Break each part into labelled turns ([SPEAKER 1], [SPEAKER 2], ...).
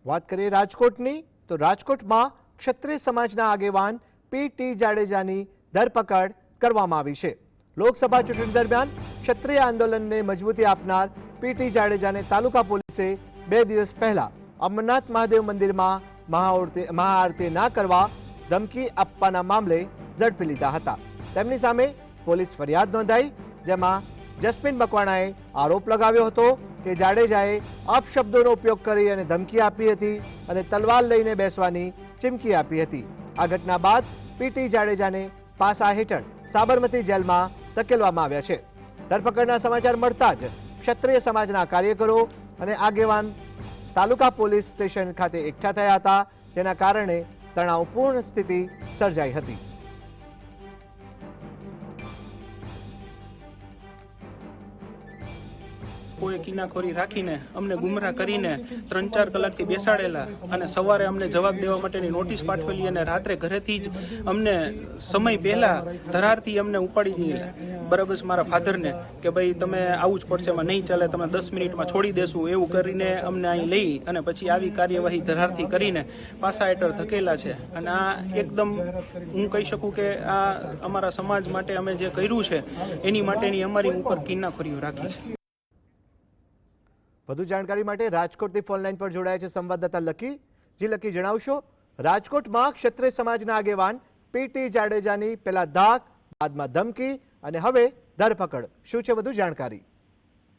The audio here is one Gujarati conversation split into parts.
[SPEAKER 1] વાત કરીએ રાજકોટની તો રાજકોટમાં ક્ષત્રિય સમાજના આગેવાન પી.ટી. જાડેજાની ધરપકડ કરવામાં આવી છે। લોકસભા ચૂંટણી દરમિયાન ક્ષત્રિય આંદોલનને મજબૂતી આપનાર પી.ટી. જાડેજાને તાલુકા પોલીસે 2 દિવસ પહેલા અમરનાથ મહાદેવ મંદિરમાં મહાઆરતી ના કરવા ધમકી આપવાના મામલે ઝડપી લીધા હતા। તેમની સામે પોલીસ ફરિયાદ નોંધાઈ, જેમાં જસ્મીન મકવાણાએ આરોપ લગાવ્યો હતો કે જાડેજાએ અપશબ્દોનો ઉપયોગ કરી અને ધમકી આપી હતી અને તલવાર લઈને બેસવાની ચીમકી આપી હતી। આ ઘટના બાદ પી.ટી. જાડેજાને પાસા હેઠળ સાબરમતી જેલમાં ધકેલવામાં આવ્યા છે। ધરપકડના સમાચાર મળતા જ ક્ષત્રિય સમાજના કાર્યકરો અને આગેવાન તાલુકા પોલીસ સ્ટેશન ખાતે એકઠા થયા હતા, જેના કારણે તણાવપૂર્ણ સ્થિતિ સર્જાઈ હતી।
[SPEAKER 2] કોઈ કિનાખોરી રાખીને અમને ગુમરાહ કરીને 3-4 કલાકથી બેસાડેલા અને સવારે અમને જવાબ દેવા માટેની નોટિસ પાઠવેલી અને રાત્રે ઘરેથી જ અમને સમય પહેલા ધરારથી અમને ઉપાડી દીધેલા। બરાબર મારા ફાધરને કે ભાઈ તમે આવું જ પડશે, એમાં નહીં ચાલે, તમે 10 મિનિટમાં છોડી દેશું એવું કરીને અમને અહીં લઈ અને પછી આવી કાર્યવાહી ધરારથી કરીને પાસા હેઠળ ધકેલા છે। અને આ એકદમ હું કહી શકું કે આ અમારા સમાજ માટે અમે જે કર્યું છે એની માટેની અમારી ઉપર કિનાખોરીઓ રાખી છે।
[SPEAKER 1] વધુ જાણકારી માટે રાજકોટથી ફોન લાઈન પર જોડાયા છે સંવાદદાતા લકી। જી લકી, જણાવશો રાજકોટમાં ક્ષત્રિય સમાજના આગેવાન પી.ટી. જાડેજાની પહેલા ધાક, બાદમાં ધમકી અને હવે ધરપકડ, શું છે વધુ જાણકારી?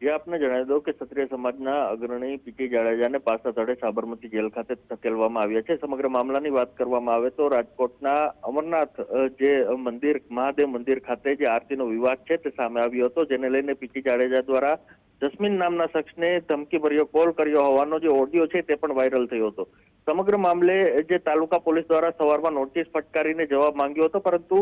[SPEAKER 3] જે આપને જણાવી દઉં કે ક્ષત્રિય સમાજના અગ્રણી પી.ટી. જાડેજાને પાસા તળે સાબરમતી જેલ ખાતે ધકેલવામાં આવ્યા છે। સમગ્ર મામલાની વાત કરવામાં આવે તો રાજકોટના અમરનાથ જે મંદિર મહાદેવ મંદિર ખાતે જે આરતીનો વિવાદ છે તે સામે આવ્યો હતો, જેને લઈને પી.ટી. જાડેજા દ્વારા જસ્મીન નામના શખ્સને ધમકીભર્યો કોલ કર્યો હોવાનો જે ઓડિયો છે તે પણ વાયરલ થયો હતો। સમગ્ર મામલે જે તાલુકા પોલીસ દ્વારા સવારમાં નોટિસ ફટકારીને જવાબ માંગ્યો હતો, પરંતુ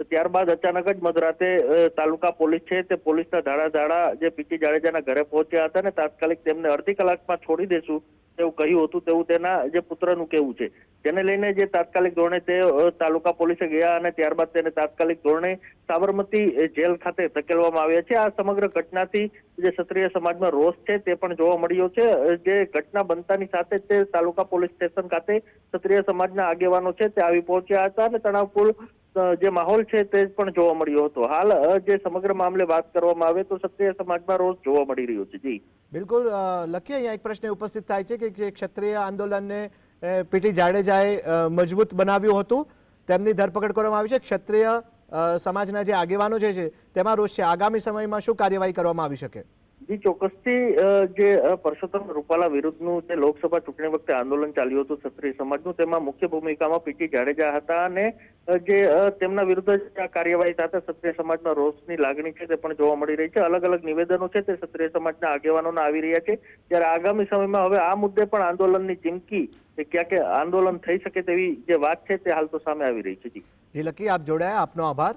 [SPEAKER 3] ત્યારબાદ અચાનક જ મધરાતે તાલુકા પોલીસ છે તે પોલીસના ધાડા જે પી.ટી. જાડેજાના ઘરે પહોંચ્યા હતા અને તાત્કાલિક તેમને અડધી કલાકમાં છોડી દેશું તેવું કહ્યું હતું, તેવું તેના જે પુત્રનું કહેવું છે। જેને લઈને જે તાત્કાલિક ધોરણે તે તાલુકા પોલીસે ગયા અને ત્યારબાદ તેને તાત્કાલિક ધોરણે સાબરમતી જેલ ખાતે ધકેલવામાં આવ્યા છે। આ સમગ્ર ઘટનાથી જે ક્ષત્રિય સમાજમાં રોષ છે તે પણ જોવા મળ્યો છે। જે ઘટના બનતાની સાથે તે તાલુકા પોલીસ સ્ટેશન ખાતે ક્ષત્રિય સમાજના આગેવાનો છે તે આવી પહોંચ્યા હતા અને તણાવપૂર્ણ જે માહોલ છે તે પણ જોવા મળ્યો હતો। હાલ જે સમગ્ર મામલે વાત કરવામાં આવે તો ક્ષત્રિય સમાજમાં રોષ જોવા મળી રહ્યો છે। જી
[SPEAKER 1] બિલકુલ લખી, અહીંયા એક પ્રશ્ન ઉપસ્થિત થાય છે કે જે ક્ષત્રિય આંદોલનને પી.ટી. જાડેજાએ મજબૂત બનાવ્યું હતું, તેમની ધરપકડ કરવામાં આવી છે। ક્ષત્રિય સમાજના જે આગેવાનો છે તેમાં રોષ છે, આગામી સમયમાં શું કાર્યવાહી કરવામાં આવી શકે?
[SPEAKER 3] જી ચોક્કસથી જે પરસોત્તમ રૂપાલા વિરુદ્ધનું જે લોકસભા ચૂંટણી વખતે આંદોલન ચાલ્યું હતું ક્ષત્રિય સમાજનું, તેમાં મુખ્ય ભૂમિકામાં પી.ટી. જાડેજા હતા અને જે તેમના વિરુદ્ધ આ કાર્યવાહી સાથે ક્ષત્રિય સમાજમાં રોષની લાગણી છે તે પણ જોવા મળી રહી છે। અલગ અલગ નિવેદનો છે તે ક્ષત્રિય સમાજના આગેવાનોના આવી રહ્યા છે, ત્યારે આગામી સમયમાં હવે આ મુદ્દે પણ આંદોલનની ચીમકી ક્યાંક આંદોલન થઈ શકે તેવી જે વાત છે તે હાલ તો સામે આવી રહી છે। જી
[SPEAKER 1] લકી, આપ જોડાયા, આપનો આભાર।